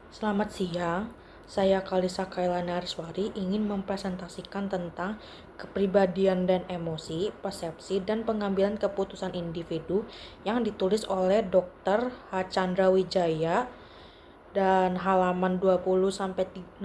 Selamat siang, saya Kalisa Kailana Ariswari ingin mempresentasikan tentang kepribadian dan emosi, persepsi, dan pengambilan keputusan individu yang ditulis oleh Dr. H. Chandra Wijaya dan halaman 20-63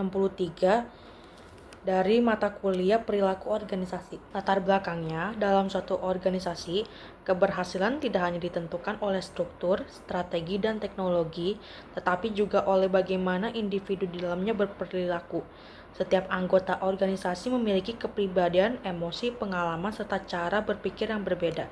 dari mata kuliah perilaku organisasi. Latar belakangnya, dalam suatu organisasi, keberhasilan tidak hanya ditentukan oleh struktur, strategi, dan teknologi, tetapi juga oleh bagaimana individu di dalamnya berperilaku. Setiap anggota organisasi memiliki kepribadian, emosi, pengalaman, serta cara berpikir yang berbeda.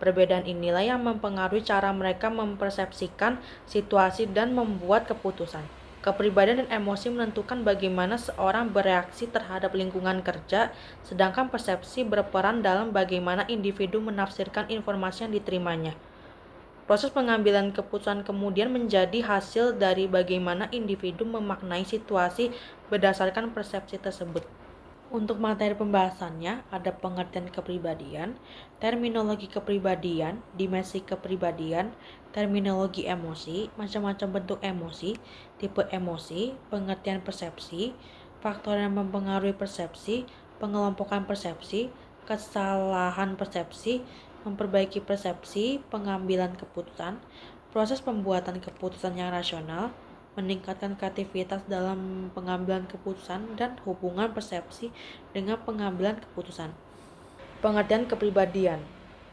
Perbedaan inilah yang mempengaruhi cara mereka mempersepsikan situasi dan membuat keputusan. Kepribadian dan emosi menentukan bagaimana seorang bereaksi terhadap lingkungan kerja, sedangkan persepsi berperan dalam bagaimana individu menafsirkan informasi yang diterimanya. Proses pengambilan keputusan kemudian menjadi hasil dari bagaimana individu memaknai situasi berdasarkan persepsi tersebut. Untuk materi pembahasannya ada pengertian kepribadian, terminologi kepribadian, dimensi kepribadian, terminologi emosi, macam-macam bentuk emosi, tipe emosi, pengertian persepsi, faktor yang mempengaruhi persepsi, pengelompokan persepsi, kesalahan persepsi, memperbaiki persepsi, pengambilan keputusan, proses pembuatan keputusan yang rasional, meningkatkan kreativitas dalam pengambilan keputusan, dan hubungan persepsi dengan pengambilan keputusan. Pengertian kepribadian.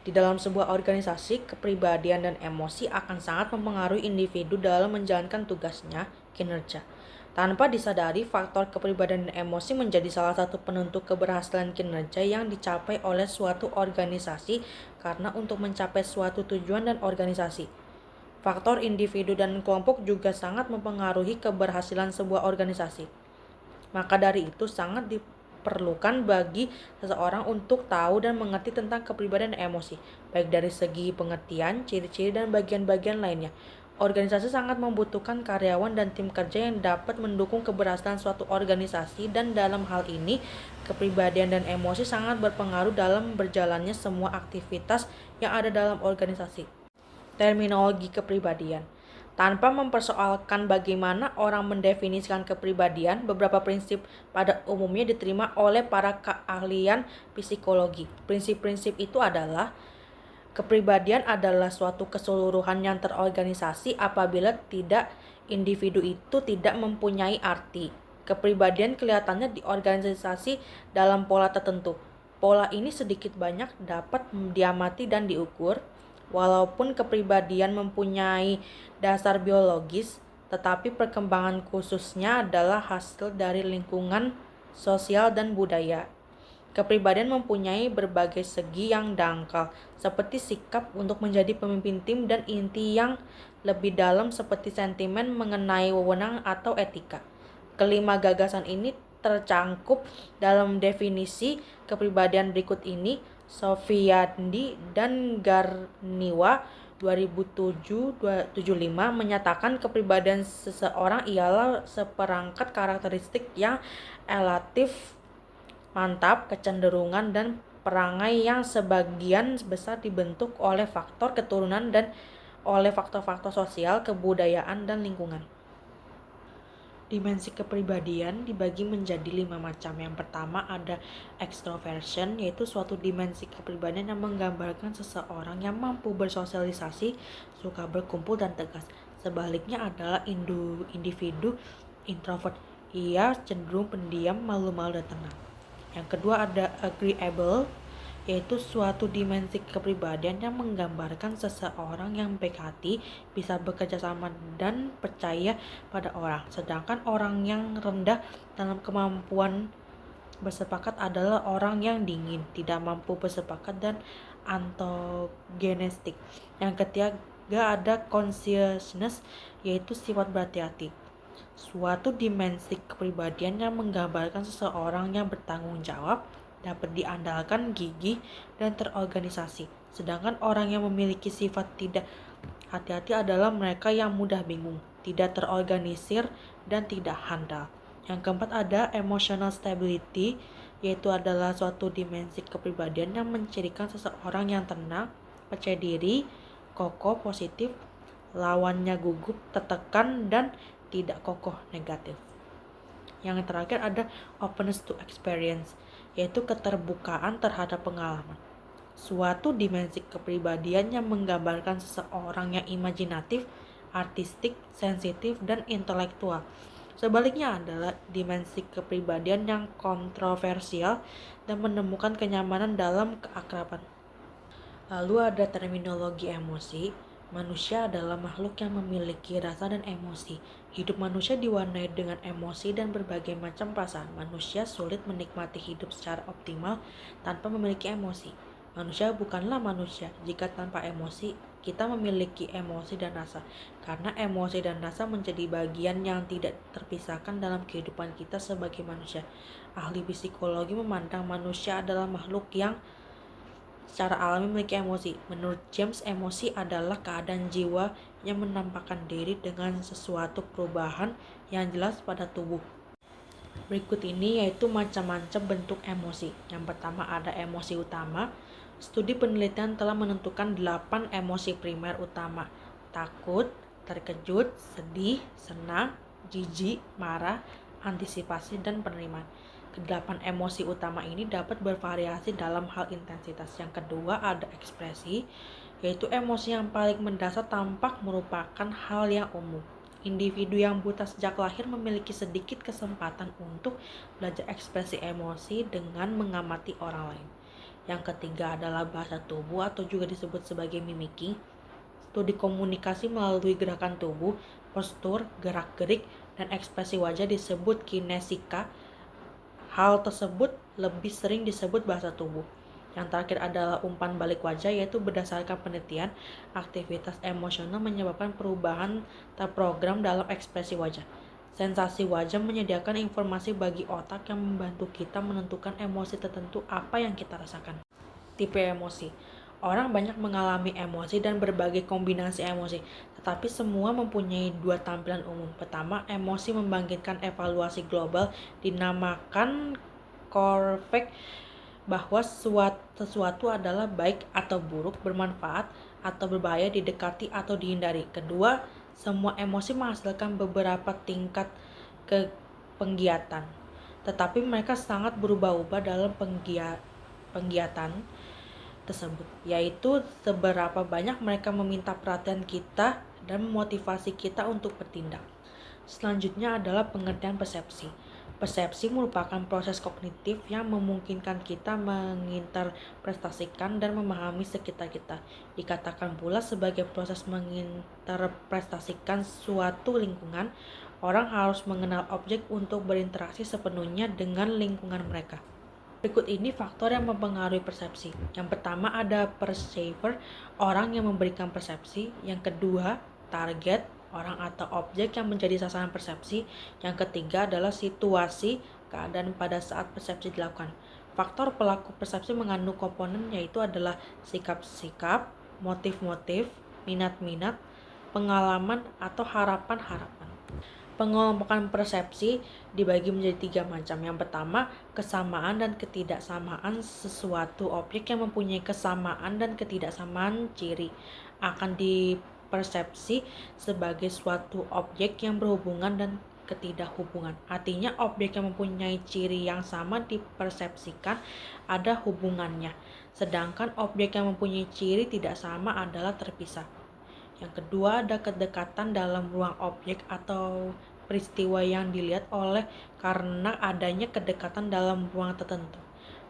Di dalam sebuah organisasi, kepribadian dan emosi akan sangat mempengaruhi individu dalam menjalankan tugasnya, kinerja. Tanpa disadari, faktor kepribadian dan emosi menjadi salah satu penentu keberhasilan kinerja yang dicapai oleh suatu organisasi karena untuk mencapai suatu tujuan dan organisasi. Faktor individu dan kelompok juga sangat mempengaruhi keberhasilan sebuah organisasi. Maka dari itu sangat diperlukan bagi seseorang untuk tahu dan mengerti tentang kepribadian dan emosi, baik dari segi pengertian, ciri-ciri, dan bagian-bagian lainnya. Organisasi sangat membutuhkan karyawan dan tim kerja yang dapat mendukung keberhasilan suatu organisasi, dan dalam hal ini, kepribadian dan emosi sangat berpengaruh dalam berjalannya semua aktivitas yang ada dalam organisasi. Terminologi kepribadian. Tanpa mempersoalkan bagaimana orang mendefinisikan kepribadian, beberapa prinsip pada umumnya diterima oleh para keahlian psikologi. Prinsip-prinsip itu adalah: kepribadian adalah suatu keseluruhan yang terorganisasi apabila tidak individu itu tidak mempunyai arti. Kepribadian kelihatannya di organisasi dalam pola tertentu. Pola ini sedikit banyak dapat diamati dan diukur. Walaupun kepribadian mempunyai dasar biologis, tetapi perkembangan khususnya adalah hasil dari lingkungan sosial dan budaya. Kepribadian mempunyai berbagai segi yang dangkal, seperti sikap untuk menjadi pemimpin tim dan inti yang lebih dalam seperti sentimen mengenai wewenang atau etika. Kelima gagasan ini tercangkup dalam definisi kepribadian berikut ini. Sofiandi dan Garniwa 2007-75 menyatakan kepribadian seseorang ialah seperangkat karakteristik yang relatif mantap, kecenderungan, dan perangai yang sebagian besar dibentuk oleh faktor keturunan dan oleh faktor-faktor sosial, kebudayaan, dan lingkungan. Dimensi kepribadian dibagi menjadi 5 macam. Yang pertama ada extroversion, yaitu suatu dimensi kepribadian yang menggambarkan seseorang yang mampu bersosialisasi, suka berkumpul, dan tegas. Sebaliknya adalah individu introvert, ia cenderung pendiam, malu-malu, dan tenang. Yang kedua ada agreeable, yaitu suatu dimensi kepribadian yang menggambarkan seseorang yang baik hati, bisa bekerja sama dan percaya pada orang. Sedangkan orang yang rendah dalam kemampuan bersepakat adalah orang yang dingin, tidak mampu bersepakat, dan antagonistik. Yang ketiga ada consciousness, yaitu sifat berhati-hati, suatu dimensi kepribadian yang menggambarkan seseorang yang bertanggung jawab, dapat diandalkan, gigih, dan terorganisasi. Sedangkan orang yang memiliki sifat tidak hati-hati adalah mereka yang mudah bingung, tidak terorganisir, dan tidak handal. Yang keempat ada emotional stability, yaitu adalah suatu dimensi kepribadian yang mencirikan seseorang yang tenang, percaya diri, kokoh, positif, lawannya gugup, tertekan, dan tidak kokoh negatif. Yang terakhir ada openness to experience, yaitu keterbukaan terhadap pengalaman. Suatu dimensi kepribadian yang menggambarkan seseorang yang imajinatif, artistik, sensitif, dan intelektual. Sebaliknya adalah dimensi kepribadian yang kontroversial dan menemukan kenyamanan dalam keakraban. Lalu ada terminologi emosi. Manusia adalah makhluk yang memiliki rasa dan emosi. Hidup manusia diwarnai dengan emosi dan berbagai macam perasaan. Manusia sulit menikmati hidup secara optimal tanpa memiliki emosi. Manusia bukanlah manusia jika tanpa emosi. Kita memiliki emosi dan rasa, karena emosi dan rasa menjadi bagian yang tidak terpisahkan dalam kehidupan kita sebagai manusia. Ahli psikologi memandang manusia adalah makhluk yang secara alami memiliki emosi. Menurut James, emosi adalah keadaan jiwa yang menampakkan diri dengan sesuatu perubahan yang jelas pada tubuh. Berikut ini yaitu macam-macam bentuk emosi. Yang pertama ada emosi utama. Studi penelitian telah menentukan 8 emosi primer utama: takut, terkejut, sedih, senang, jijik, marah, antisipasi, dan penerimaan. Kedelapan emosi utama ini dapat bervariasi dalam hal intensitas. Yang kedua ada ekspresi, yaitu emosi yang paling mendasar tampak merupakan hal yang umum. Individu yang buta sejak lahir memiliki sedikit kesempatan untuk belajar ekspresi emosi dengan mengamati orang lain. Yang ketiga adalah bahasa tubuh atau juga disebut sebagai mimicking. Studi komunikasi melalui gerakan tubuh, postur, gerak-gerik, dan ekspresi wajah disebut kinesika. Hal tersebut lebih sering disebut bahasa tubuh. Yang terakhir adalah umpan balik wajah, yaitu berdasarkan penelitian, aktivitas emosional menyebabkan perubahan terprogram dalam ekspresi wajah. Sensasi wajah menyediakan informasi bagi otak yang membantu kita menentukan emosi tertentu apa yang kita rasakan. Tipe emosi. Orang banyak mengalami emosi dan berbagai kombinasi emosi, tetapi semua mempunyai dua tampilan umum. Pertama, emosi membangkitkan evaluasi global dinamakan Korfek, bahwa sesuatu adalah baik atau buruk, bermanfaat atau berbahaya, didekati atau dihindari. Kedua, semua emosi menghasilkan beberapa tingkat penggiatan, tetapi mereka sangat berubah-ubah dalam penggiatan tersebut, yaitu seberapa banyak mereka meminta perhatian kita dan memotivasi kita untuk bertindak. Selanjutnya adalah pengertian persepsi. Persepsi merupakan proses kognitif yang memungkinkan kita menginterpretasikan dan memahami sekitar kita. Dikatakan pula sebagai proses menginterpretasikan suatu lingkungan. Orang harus mengenal objek untuk berinteraksi sepenuhnya dengan lingkungan mereka. Berikut ini faktor yang mempengaruhi persepsi. Yang pertama ada perceiver, orang yang memberikan persepsi. Yang kedua, target, orang atau objek yang menjadi sasaran persepsi. Yang ketiga adalah situasi, keadaan pada saat persepsi dilakukan. Faktor pelaku persepsi mengandung komponen yaitu adalah sikap-sikap, motif-motif, minat-minat, pengalaman atau harapan-harapan. Pengelompokan persepsi dibagi menjadi 3 macam. Yang pertama, kesamaan dan ketidaksamaan. Sesuatu objek yang mempunyai kesamaan dan ketidaksamaan ciri akan dipersepsi sebagai suatu objek yang berhubungan dan ketidakhubungan. Artinya objek yang mempunyai ciri yang sama dipersepsikan ada hubungannya, sedangkan objek yang mempunyai ciri tidak sama adalah terpisah. Yang kedua ada kedekatan dalam ruang objek atau peristiwa yang dilihat oleh karena adanya kedekatan dalam ruang tertentu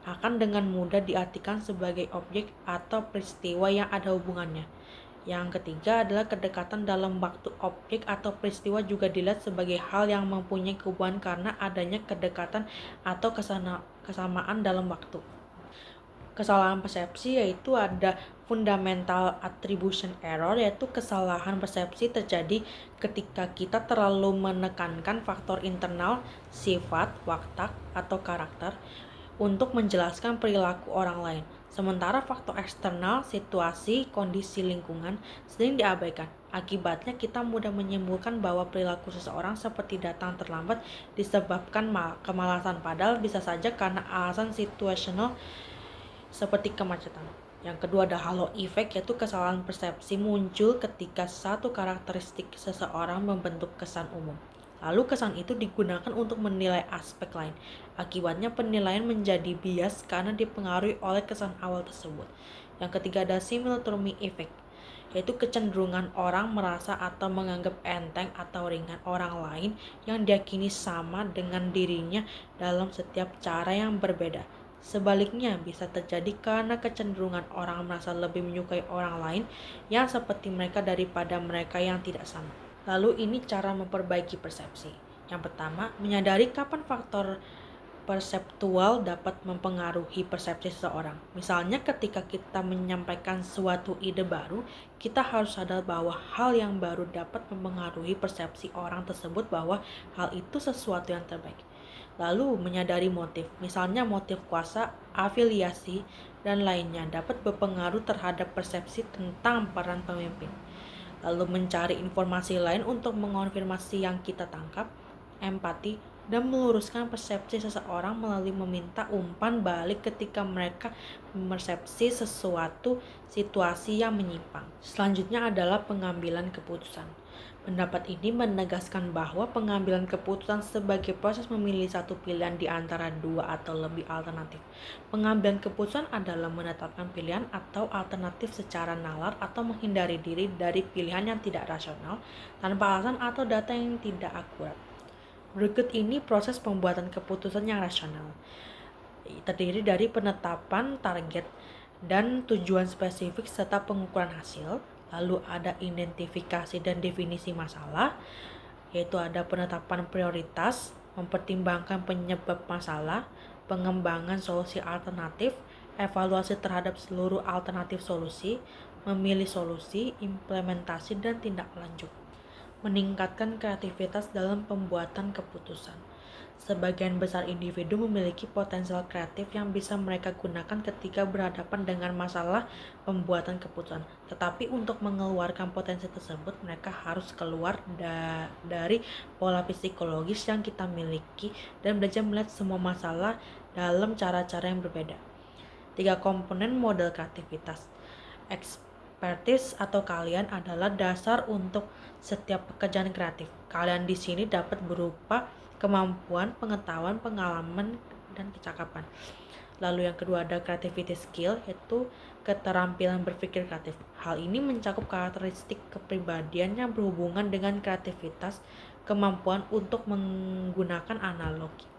akan dengan mudah diartikan sebagai objek atau peristiwa yang ada hubungannya. Yang ketiga adalah kedekatan dalam waktu. Objek atau peristiwa juga dilihat sebagai hal yang mempunyai hubungan karena adanya kedekatan atau kesamaan dalam waktu. Kesalahan persepsi yaitu ada fundamental attribution error, yaitu kesalahan persepsi terjadi ketika kita terlalu menekankan faktor internal, sifat, watak, atau karakter untuk menjelaskan perilaku orang lain. Sementara faktor eksternal, situasi, kondisi lingkungan sering diabaikan. Akibatnya kita mudah menyimpulkan bahwa perilaku seseorang seperti datang terlambat disebabkan kemalasan, padahal bisa saja karena alasan situasional seperti kemacetan. Yang kedua ada halo effect, yaitu kesalahan persepsi muncul ketika satu karakteristik seseorang membentuk kesan umum. Lalu kesan itu digunakan untuk menilai aspek lain. Akibatnya penilaian menjadi bias karena dipengaruhi oleh kesan awal tersebut. Yang ketiga ada simultaneity effect, yaitu kecenderungan orang merasa atau menganggap enteng atau ringan orang lain yang diyakini sama dengan dirinya dalam setiap cara yang berbeda. Sebaliknya bisa terjadi karena kecenderungan orang merasa lebih menyukai orang lain yang seperti mereka daripada mereka yang tidak sama. Lalu ini cara memperbaiki persepsi. Yang pertama, menyadari kapan faktor perseptual dapat mempengaruhi persepsi seseorang. Misalnya ketika kita menyampaikan suatu ide baru, kita harus sadar bahwa hal yang baru dapat mempengaruhi persepsi orang tersebut bahwa hal itu sesuatu yang terbaik. Lalu menyadari motif, misalnya motif kuasa, afiliasi, dan lainnya dapat berpengaruh terhadap persepsi tentang peran pemimpin. Lalu mencari informasi lain untuk mengonfirmasi yang kita tangkap, empati, dan meluruskan persepsi seseorang melalui meminta umpan balik ketika mereka mempersepsi sesuatu situasi yang menyimpang. Selanjutnya adalah pengambilan keputusan. Pendapat ini menegaskan bahwa pengambilan keputusan sebagai proses memilih satu pilihan di antara dua atau lebih alternatif. Pengambilan keputusan adalah menetapkan pilihan atau alternatif secara nalar atau menghindari diri dari pilihan yang tidak rasional tanpa alasan atau data yang tidak akurat. Berikut ini proses pembuatan keputusan yang rasional. Terdiri dari penetapan target dan tujuan spesifik serta pengukuran hasil. Lalu ada identifikasi dan definisi masalah, yaitu ada penetapan prioritas, mempertimbangkan penyebab masalah, pengembangan solusi alternatif, evaluasi terhadap seluruh alternatif solusi, memilih solusi, implementasi, dan tindak lanjut. Meningkatkan kreativitas dalam pembuatan keputusan. Sebagian besar individu memiliki potensial kreatif yang bisa mereka gunakan ketika berhadapan dengan masalah pembuatan keputusan. Tetapi untuk mengeluarkan potensi tersebut, mereka harus keluar dari pola psikologis yang kita miliki dan belajar melihat semua masalah dalam cara-cara yang berbeda. 3 komponen model kreativitas. Expertise atau keahlian adalah dasar untuk setiap pekerjaan kreatif. Keahlian di sini dapat berupa kemampuan, pengetahuan, pengalaman, dan kecakapan. Lalu yang kedua ada creativity skill, yaitu keterampilan berpikir kreatif. Hal ini mencakup karakteristik kepribadian yang berhubungan dengan kreativitas, kemampuan untuk menggunakan analogi.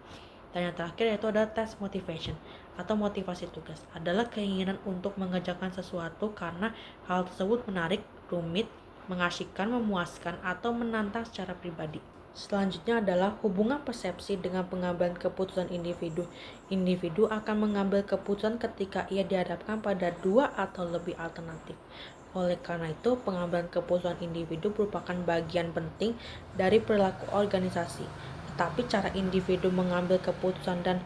Dan yang terakhir yaitu ada task motivation atau motivasi tugas. Adalah keinginan untuk mengerjakan sesuatu karena hal tersebut menarik, rumit, mengasyikkan, memuaskan, atau menantang secara pribadi. Selanjutnya adalah hubungan persepsi dengan pengambilan keputusan individu. Individu akan mengambil keputusan ketika ia dihadapkan pada dua atau lebih alternatif. Oleh karena itu, pengambilan keputusan individu merupakan bagian penting dari perilaku organisasi. Tetapi cara individu mengambil keputusan dan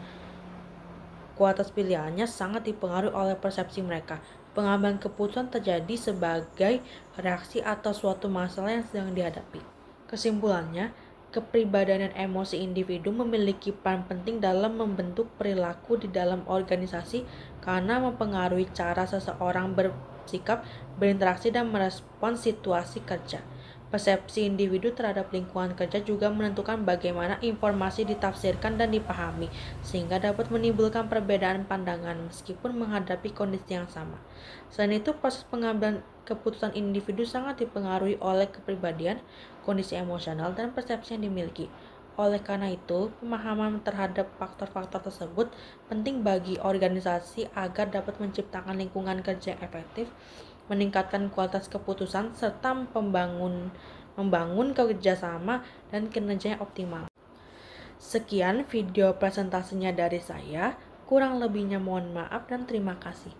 kualitas pilihannya sangat dipengaruhi oleh persepsi mereka. Pengambilan keputusan terjadi sebagai reaksi atas suatu masalah yang sedang dihadapi. Kesimpulannya, kepribadian dan emosi individu memiliki peran penting dalam membentuk perilaku di dalam organisasi karena mempengaruhi cara seseorang bersikap, berinteraksi, dan merespons situasi kerja. Persepsi individu terhadap lingkungan kerja juga menentukan bagaimana informasi ditafsirkan dan dipahami, sehingga dapat menimbulkan perbedaan pandangan meskipun menghadapi kondisi yang sama. Selain itu, proses pengambilan keputusan individu sangat dipengaruhi oleh kepribadian, kondisi emosional, dan persepsi yang dimiliki. Oleh karena itu, pemahaman terhadap faktor-faktor tersebut penting bagi organisasi agar dapat menciptakan lingkungan kerja yang efektif, meningkatkan kualitas keputusan, serta membangun kerjasama dan kinerja yang optimal. Sekian video presentasinya dari saya, kurang lebihnya mohon maaf dan terima kasih.